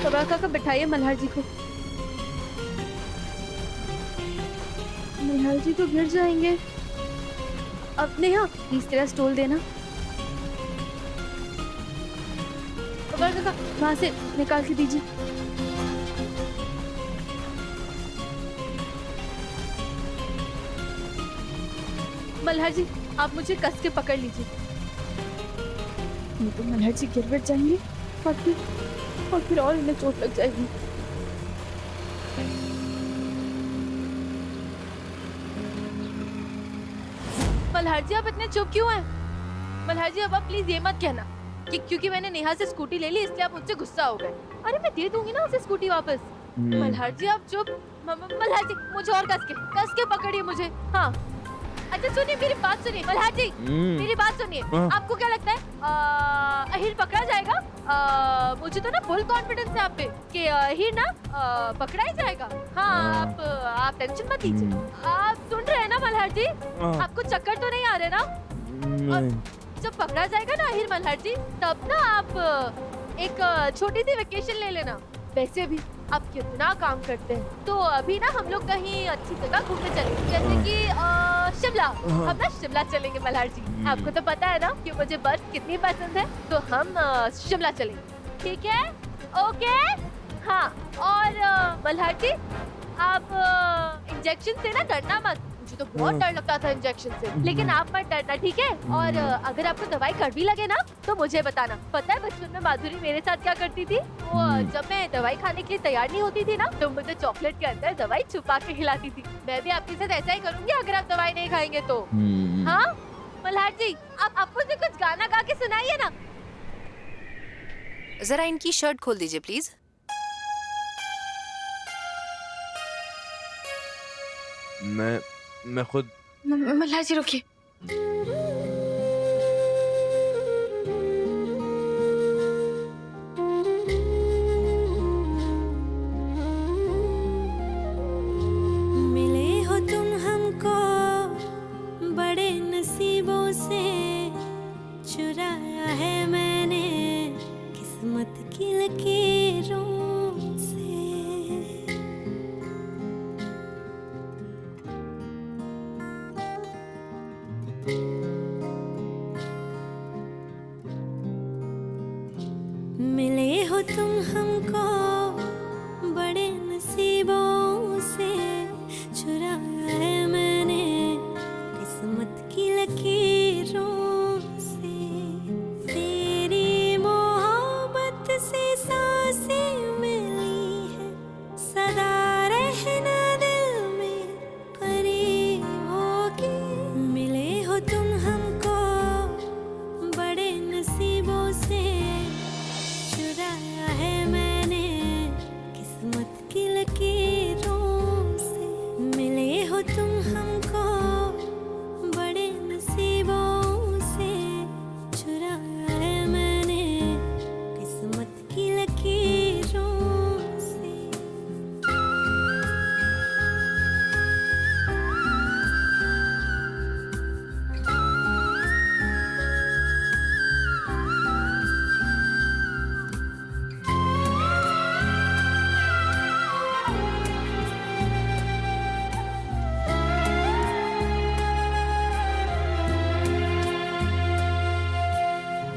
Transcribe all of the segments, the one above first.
कबरा काका बैठाइए मल्हार जी को। मल्हार जी तो गिर जाएंगे। अब नेहा प्लीज तेरा स्टोल देना। कबरा काका वहां से निकाल के दीजिए। मल्हार जी आप मुझे कस के पकड़ लीजिए, नहीं तो मल्हार जी गिर बैठ जाएंगे और फिर और इन्हें चोट लग जाएगी। मल्हार जी आप इतने चुप क्यों हैं? मल्हार जी अब आप प्लीज ये मत कहना कि क्योंकि मैंने नेहा से स्कूटी ले ली इसलिए आप मुझसे गुस्सा हो गए। अरे मैं दे दूंगी ना उसे स्कूटी वापस। मल्हार जी आप चुप। मल्हार जी मुझे और कस के पकड़िए मुझे। हाँ अच्छा सुनिए मेरी बात सुनिए मल्हार जी, मेरी बात सुनिए। आपको क्या लगता है अहिर पकड़ा जाएगा? मुझे तो ना फुल कॉन्फिडेंस है आप पे कि अहिर ना पकड़ा ही जाएगा। हाँ आप टेंशन मत लीजिए। आप सुन रहे हैं ना मल्हार जी? आपको चक्कर तो नहीं आ रहे ना? और जब पकड़ा जाएगा ना अहिर मल्हार जी तब ना आप एक छोटी सी वेकेशन ले लेना। वैसे भी आप कितना काम करते हैं, तो अभी ना हम लोग कहीं अच्छी जगह घूमने चलेंगे जैसे कि शिमला। हम ना शिमला चलेंगे मल्हार जी। आपको तो पता है ना कि मुझे बर्फ कितनी पसंद है, तो हम शिमला चलेंगे। ठीक है? ओके हाँ। और मल्हार जी आप इंजेक्शन से ना डरना मत। मुझे तो बहुत डर लगता था इंजेक्शन से, लेकिन आप मत डरना ठीक है? और अगर आपको दवाई कड़वी लगे ना तो मुझे बताना। पता है बचपन में माधुरी मेरे साथ क्या करती थी? वो जब मैं दवाई खाने के लिए तैयार नहीं होती थी ना तो मुझे चॉकलेट के अंदर दवाई छुपा के खिलाती थी। मैं भी आपके साथ ऐसा ही करूंगी अगर आप दवाई नहीं खाएंगे तो। हाँ मल्हार जी आप मुझे कुछ गाना गा के सुनाइए ना। जरा इनकी शर्ट खोल दीजिए प्लीज। मैं खुद। मल्हार जी रुकिए। मिले हो तुम हमको बड़े नसीबों से, चुराया है मैंने किस्मत की लकीरों से। मिले हो तुम हमको बड़े नसीबों से, चुराया है मैंने किस्मत की लकीरों से। तेरी मोहब्बत से सांसें मिली है, सदा रहना दिल में करीब होगी। मिले हो तुम हमको बड़े नसीबों से, चुराया है मैंने किस्मत की लकीरों से। मिले हो तुम हमको बड़े नसीबों से, चुराया है मैंने किस्मत की लकीरों से।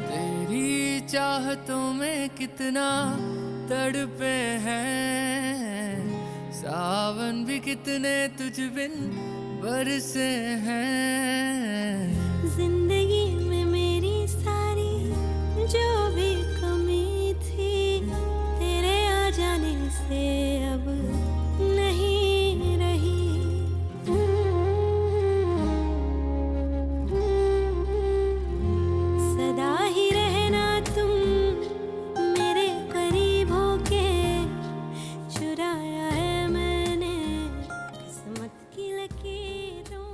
तेरी चाहतों में कितना तड़पे हैं, सावन भी कितने तुझ बिन बरसे हैं। जिंदगी में मेरी सारी जो भी कमी थी, तेरे आ जाने से अब नहीं रही। सदा ही रहना तुम मेरे करीब होके, चुराया है मैंने किस्मत की लकीरों।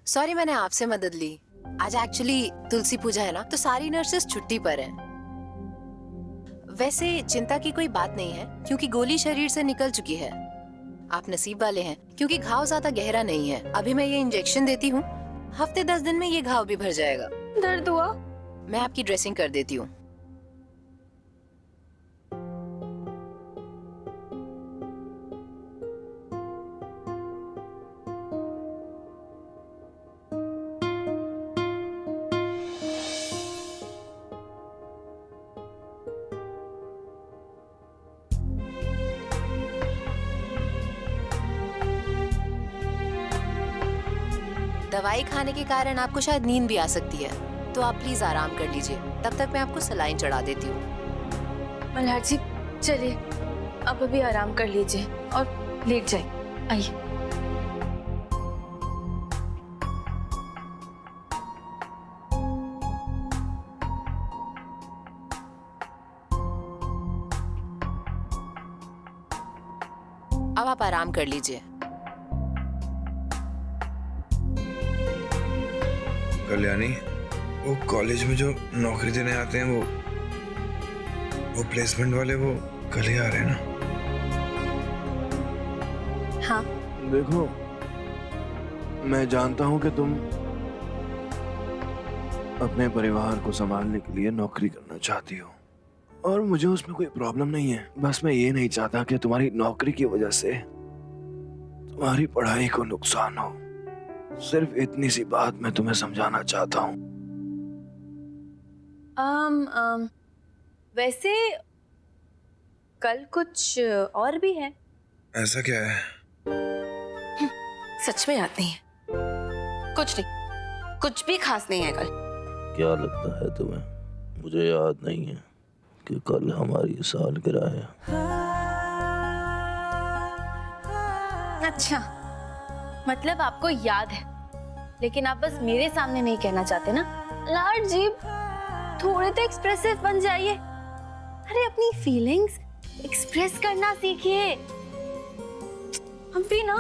सॉरी मैंने आपसे मदद ली। आज एक्चुअली तुलसी पूजा है ना, तो सारी नर्सेस छुट्टी पर हैं। वैसे चिंता की कोई बात नहीं है क्योंकि गोली शरीर से निकल चुकी है। आप नसीब वाले हैं क्योंकि घाव ज्यादा गहरा नहीं है। अभी मैं ये इंजेक्शन देती हूँ, हफ्ते 10 दिन में ये घाव भी भर जाएगा। दर्द हुआ? मैं आपकी ड्रेसिंग कर देती हूँ। दवाई खाने के कारण आपको शायद नींद भी आ सकती है, तो आप प्लीज आराम कर लीजिए। तब तक मैं आपको सलाइन चढ़ा देती हूँ। मल्हार जी चलिए, आप अभी आराम कर लीजिए और लेट जाइए। आइए। अब आप आराम कर लीजिए। कल्याणी, वो कॉलेज में जो नौकरी देने आते हैं वो प्लेसमेंट वाले, वो कल ही आ रहे हैं ना? हाँ। देखो, मैं जानता हूं कि तुम अपने परिवार को संभालने के लिए नौकरी करना चाहती हो और मुझे उसमें कोई प्रॉब्लम नहीं है। बस मैं ये नहीं चाहता कि तुम्हारी नौकरी की वजह से तुम्हारी पढ़ाई को नुकसान हो। सिर्फ इतनी सी बात मैं तुम्हें समझाना चाहता हूँ। वैसे कल कुछ और भी है। ऐसा क्या है? सच में याद नहीं है? कुछ नहीं, कुछ भी खास नहीं है कल। क्या लगता है तुम्हें मुझे याद नहीं है कि कल हमारी सालगिरह है? अच्छा, मतलब आपको याद है, लेकिन आप बस मेरे सामने नहीं कहना चाहते ना। लाड जी, थोड़े तो एक्सप्रेसिव बन जाइए। अरे अपनी फीलिंग्स एक्सप्रेस करना सीखिए। हम भी ना।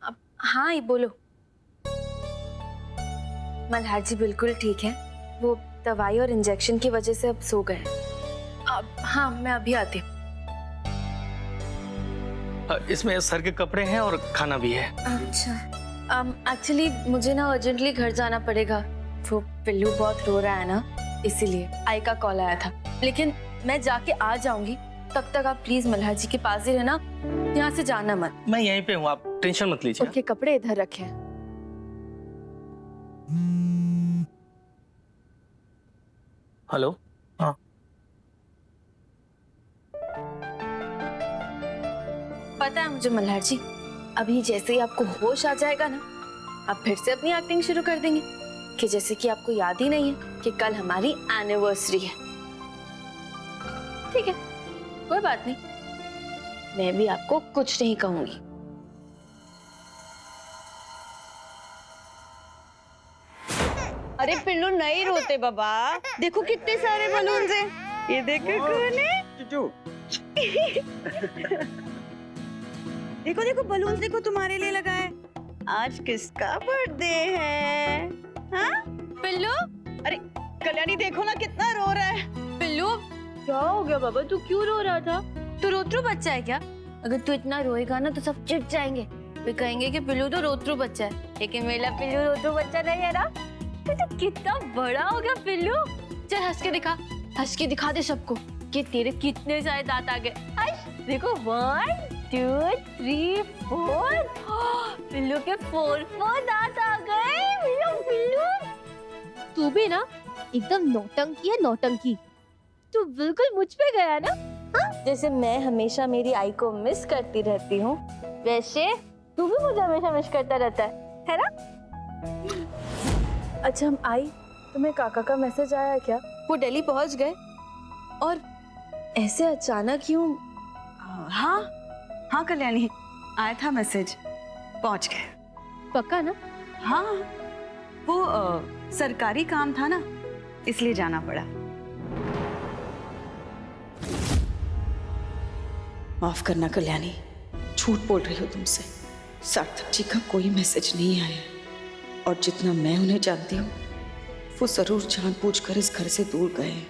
अब हाँ, ये बोलो। मल्हार जी बिल्कुल ठीक है, वो दवाई और इंजेक्शन की वजह से अब सो गए। अब हाँ, मैं अभी आती हूँ। इसमें सर के कपड़े हैं और खाना भी है। अच्छा, एक्चुअली मुझे ना अर्जेंटली घर जाना पड़ेगा। वो पिल्लू बहुत रो रहा है ना, इसीलिए आई का कॉल आया था। लेकिन मैं जाके आ जाऊंगी, तब तक आप प्लीज मल्हार जी के पास ही रहना, यहाँ से जाना मत। मैं यहीं पे हूँ, आप टेंशन मत लीजिए। उनके कपड़े इधर रखे। हेलो। हाँ, पता है मुझे मल्हार जी, अभी जैसे ही आपको होश आ जाएगा ना, आप फिर से अपनी एक्टिंग शुरू कर देंगे कि जैसे कि आपको याद ही नहीं है कि कल हमारी एनिवर्सरी है। ठीक है, कोई बात नहीं, मैं भी आपको कुछ नहीं कहूंगी। अरे पिल्लू नहीं रोते बाबा, देखो कितने सारे बलून हैं। ये देखो कौन है? देखो देखो बलून देखो तुम्हारे लिए लगा है। आज किसका बर्थडे है? हाँ पिल्लू, अरे कल्याणी देखो ना कितना रो रहा है। पिल्लू क्या हो गया बाबा, तू क्यों रो रहा था? तू रोतरू बच्चा है क्या? अगर तू इतना रोएगा ना तो सब चिढ़ जाएंगे, वे कहेंगे कि पिल्लू तो रोतरू बच्चा है, लेकिन मेरा पिल्लू रोतरू बच्चा नहीं है ना। तो कितना बड़ा हो गया पिल्लू। चल हंस के दिखा, हंस के दिखा दे सबको कि तेरे कितने सारे दांत आ गए। देखो 1 2 3 4, पिल्लू के 4 दांत आ गए। पिल्लू तू भी ना एकदम नौटंकी है, नौटंकी। तू बिल्कुल मुझ पे गया ना। हाँ? जैसे मैं हमेशा मेरी आई को मिस करती रहती हूँ, वैसे तू भी मुझे हमेशा मिस करता रहता है ना? अच्छा हम आई, तुम्हें काका का मैसेज आया क्या? वो दिल्ली पहुंच गए और ऐसे अचानक क्यों? हाँ हाँ कल्याणी, आया था मैसेज, पहुंच गए। पक्का ना? हाँ, वो सरकारी काम था ना, इसलिए जाना पड़ा। माफ करना कल्याणी, झूठ बोल रही हो तुमसे। सार्थक जी का कोई मैसेज नहीं आया और जितना मैं उन्हें जानती हूँ, वो जरूर जानबूझकर इस घर से दूर गए हैं,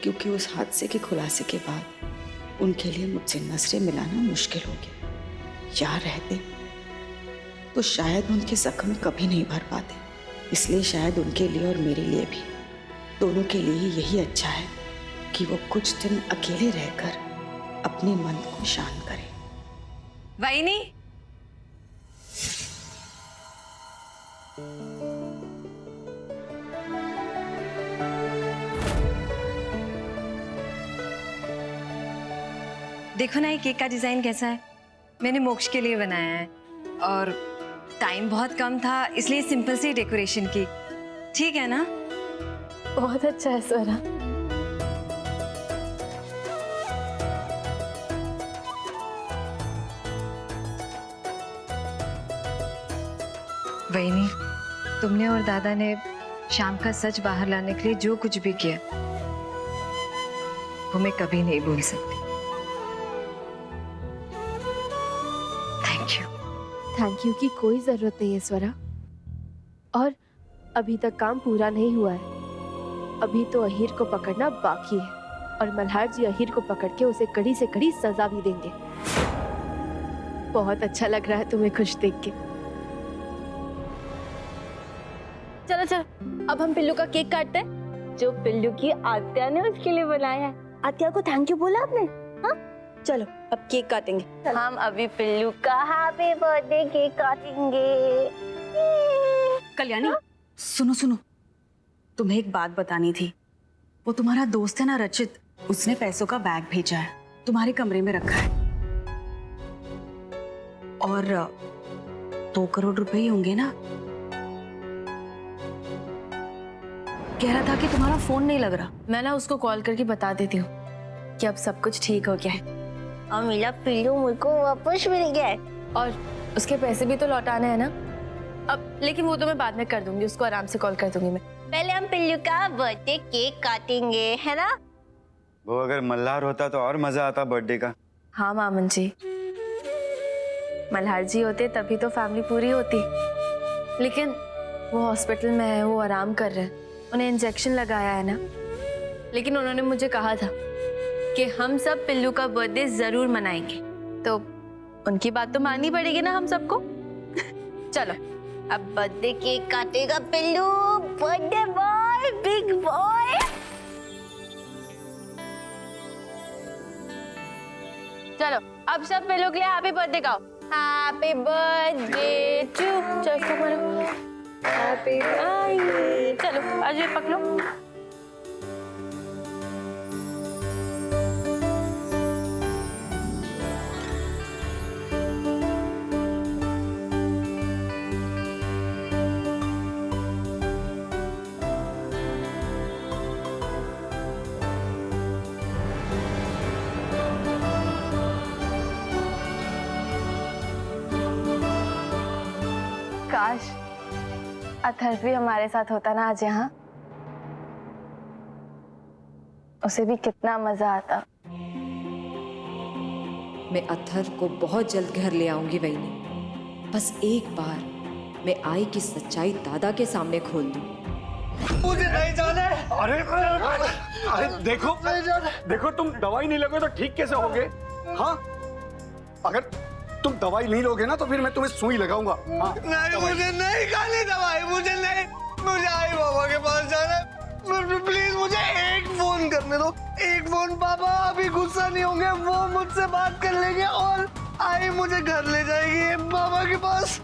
क्योंकि उस हादसे के खुलासे के बाद उनके लिए मुझसे नजरें मिलाना मुश्किल हो गया। यहाँ रहते तो शायद उनके जख्म कभी नहीं भर पाते, इसलिए शायद उनके लिए और मेरे लिए भी, दोनों के लिए यही अच्छा है कि वो कुछ दिन अकेले रहकर अपने मन को शांत करें। वाइनी, देखो ना ये केक का डिजाइन कैसा है, मैंने मोक्ष के लिए बनाया है और टाइम बहुत कम था इसलिए सिंपल सी डेकोरेशन की। ठीक है ना? बहुत अच्छा है स्वरा। वहीनी, तुमने और दादा ने शाम का सच बाहर लाने के लिए जो कुछ भी किया वो मैं कभी नहीं भूल सकती। थैंक यू की कोई जरूरत नहीं है स्वरा। और अभी तक काम पूरा नहीं हुआ है। अभी तो अहीर को पकड़ना बाकी है और मल्हार जी अहीर को पकड़ के उसे कड़ी से कड़ी सजा भी देंगे। बहुत अच्छा लग रहा है तुम्हें खुश देख के। चलो चलो अब हम पिल्लू का केक काटते हैं जो पिल्लू की आत्या ने उसके लिए बनाया है। आत्या को थैंक यू बोला आपने? हाँ चलो अब केक काटेंगे। हम अभी पिल्लू का हैप्पी बर्थडे केक काटेंगे। कल्याणी, सुनो सुनो, तुम्हें एक बात बतानी थी। वो तुम्हारा दोस्त है ना रचित, उसने पैसों का बैग भेजा है, तुम्हारे कमरे में रखा है और 2 करोड़ रुपए ही होंगे ना। कह रहा था कि तुम्हारा फोन नहीं लग रहा। मैं ना उसको कॉल करके बता देती हूँ कि अब सब कुछ ठीक हो गया है और मेरा पिल्लू मुझको वापस मिल गया है और उसके पैसे भी तो लौटाने हैं ना। अब लेकिन वो तो मैं बाद में कर दूंगी, उसको आराम से कॉल कर दूंगी मैं। पहले हम पिल्लू का बर्थडे केक काटेंगे, है ना? वो अगर मल्हार होता तो और मजा आता बर्थडे का। हाँ मामन जी, मल्हार जी होते तभी तो फैमिली पूरी होती। लेकिन वो हॉस्पिटल में है, वो आराम कर रहे हैं, उन्हें इंजेक्शन लगाया है ना। लेकिन उन्होंने मुझे कहा था कि हम सब पिल्लू का बर्थडे जरूर मनाएंगे, तो उनकी बात तो माननी पड़ेगी ना हम सबको। चलो अब बर्थडे केक काटेगा पिल्लू, बर्थडे बॉय, बिग बॉय। चलो अब सब पिल्लू के लिए हैप्पी बर्थडे गाओ। हैप्पी बर्थडे टू, चलो मारो हैप्पी बर्थडे। चलो आज ये पकड़ो। काश अथर्व भी हमारे साथ होता ना आज यहाँ, उसे भी कितना मजा आता। मैं अथर्व को बहुत जल्द घर ले आऊंगी वहीनी। बस एक बार मैं आई की सच्चाई दादा के सामने खोल दूं। मुझे नहीं जाना है। अरे देखो देखो, तुम दवाई नहीं लोगे तो ठीक कैसे होगे? हाँ, अगर तुम दवाई नहीं लोगे ना तो फिर मैं तुम्हें सुई लगाऊंगा। हाँ, नहीं, मुझे नहीं खानी दवाई, मुझे नहीं, मुझे आई बाबा के पास जाना है। प्लीज मुझे एक फोन करने दो, एक फोन। पापा अभी गुस्सा नहीं होंगे, वो मुझसे बात कर लेंगे और आई मुझे घर ले जाएगी बाबा के पास।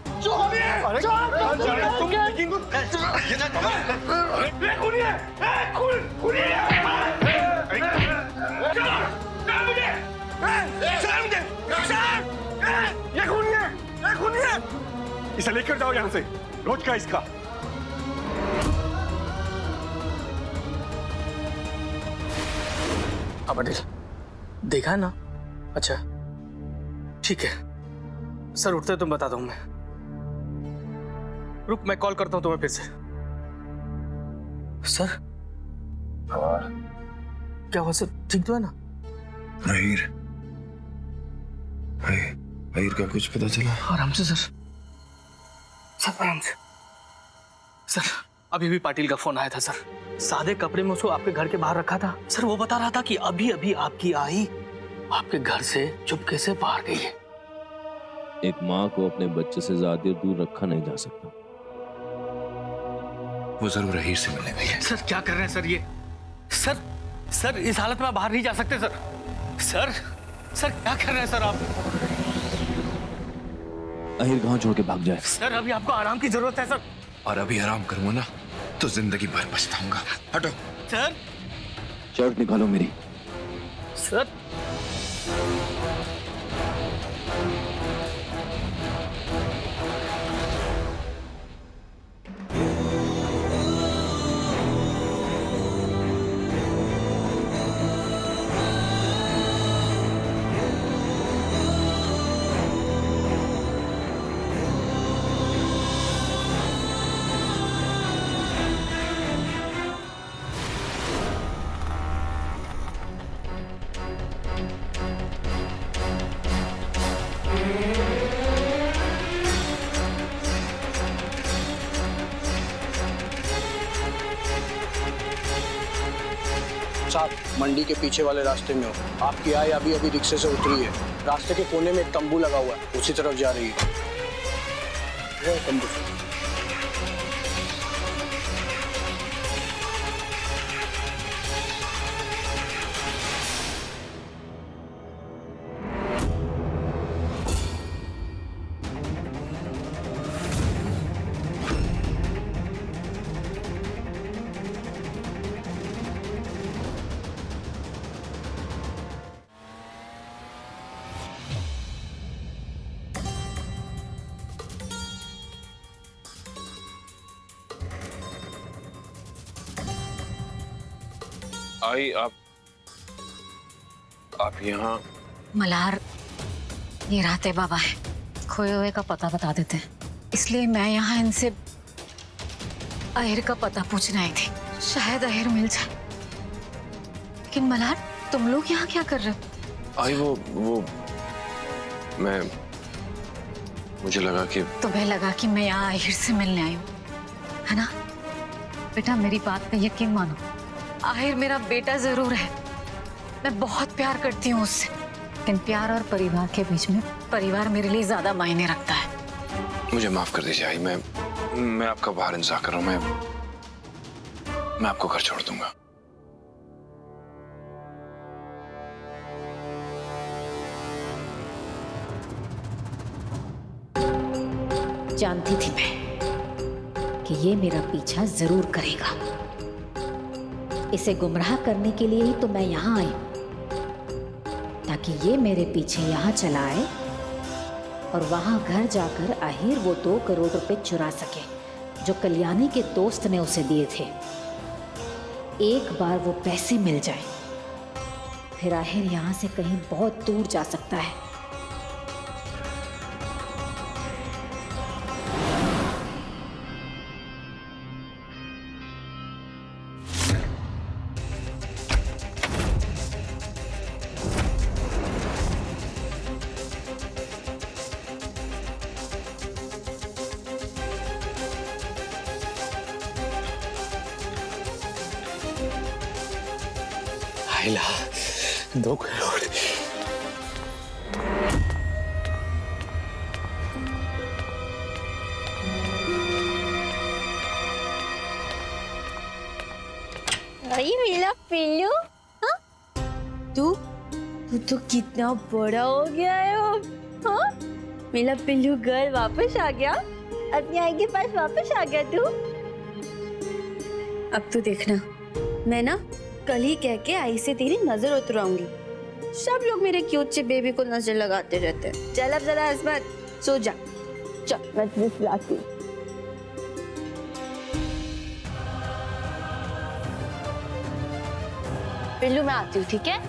इसे लेकर जाओ यहाँ से, रोज का इसका। अब अनिल देखा ना? अच्छा ठीक है सर, उठते तुम बता दूं मैं। रुक मैं कॉल करता हूं तुम्हें फिर से। सर क्या हुआ सर, ठीक तो है ना? अहीर अहीर का कुछ पता चला? आराम से सर, सब आराम से। सर अभी भी पाटिल का फोन आया था सर, सादे कपड़े में उसको आपके घर के बाहर रखा था सर। वो बता रहा था कि अभी अभी आपकी आई आपके घर से चुपके से बाहर गई है। एक माँ को अपने बच्चे से ज्यादा दूर रखा नहीं जा सकता। वो जरूर अहीर से मिलने गई है। सर क्या कर रहे हैं सर ये? सर इस हालत में आप बाहर नहीं जा सकते सर। सर क्या कर रहे हैं सर आप? अहीर गांव छोड़ के भाग जाए। सर अभी आपको आराम की जरूरत है सर। और अभी आराम करूंगा ना तो जिंदगी भर पछताऊंगा। हटो। सर शर्ट निकालो मेरी। सर साहब, मंडी के पीछे वाले रास्ते में हो। आपकी आई अभी अभी रिक्शे से उतरी है। रास्ते के कोने में एक तंबू लगा हुआ है, उसी तरफ जा रही है। वो तंबू। आई आप यहाँ? मल्हार, ये राते बाबा है, खोए हुए का पता बता देते हैं, इसलिए मैं यहाँ इनसे अहिर का पता पूछने आई थी। शायद अहिर मिल जाए। लेकिन मल्हार, तुम लोग यहाँ क्या कर रहे हो? आई वो मुझे लगा कि तुम्हें लगा कि मैं यहाँ अहिर से मिलने आई हूँ, है ना? बेटा, मेरी बात पे यकीन मानो, आहिर मेरा बेटा जरूर है। मैं बहुत प्यार करती हूँ उससे, लेकिन प्यार और परिवार के बीच में परिवार मेरे लिए ज्यादा मायने रखता है। मुझे माफ कर दीजिए आई, मैं आपका बाहर इंतजार कर रहा हूँ। मैं आपको घर छोड़ दूंगा। जानती थी मैं कि ये मेरा पीछा जरूर करेगा। इसे गुमराह करने के लिए ही तो मैं यहाँ आई हूँ, ताकि ये मेरे पीछे यहाँ चला आए और वहाँ घर जाकर आहिर वो 2 करोड़ रुपए चुरा सके जो कल्याणी के दोस्त ने उसे दिए थे। एक बार वो पैसे मिल जाए, फिर आहिर यहाँ से कहीं बहुत दूर जा सकता है। आइला 2 करोड़। भाई मेरा पिल्लू, हाँ? तू तो कितना बड़ा हो गया है अब, हाँ? मेरा पिल्लू घर वापस आ गया, अपनी आई के पास वापस आ गया तू। अब तू देखना, मैं ना कल ही कह के आई से तेरी नजर उतराऊंगी। सब लोग मेरे क्यूट से बेबी को नजर लगाते रहते हैं। चल अब जरा इस्मत, सो जा। चल मैं तुझे सुलाती हूँ। पिल्लू मैं आती हूँ, ठीक है?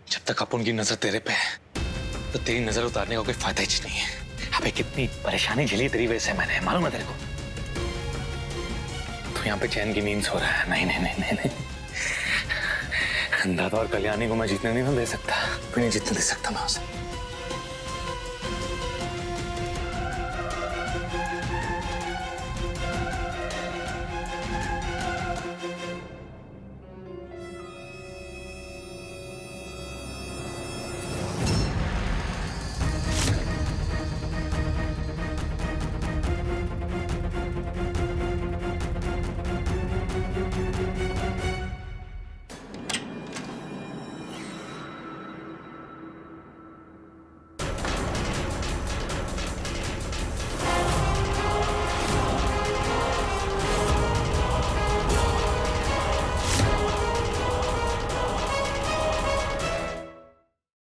जब तक अपन की नजर तेरे पे है तो तेरी नजर उतारने का कोई फायदा ही नहीं है। अबे कितनी परेशानी झेली तेरी वजह से मैंने, मालूम है तेरे को? तू यहाँ पे चैन की नींद सो रहा है। नहीं नहीं नहीं नहीं, नहीं। दादा और कल्याणी को मैं जीतने नहीं दे सकता, फिर नहीं जीतने दे सकता मैं उसे।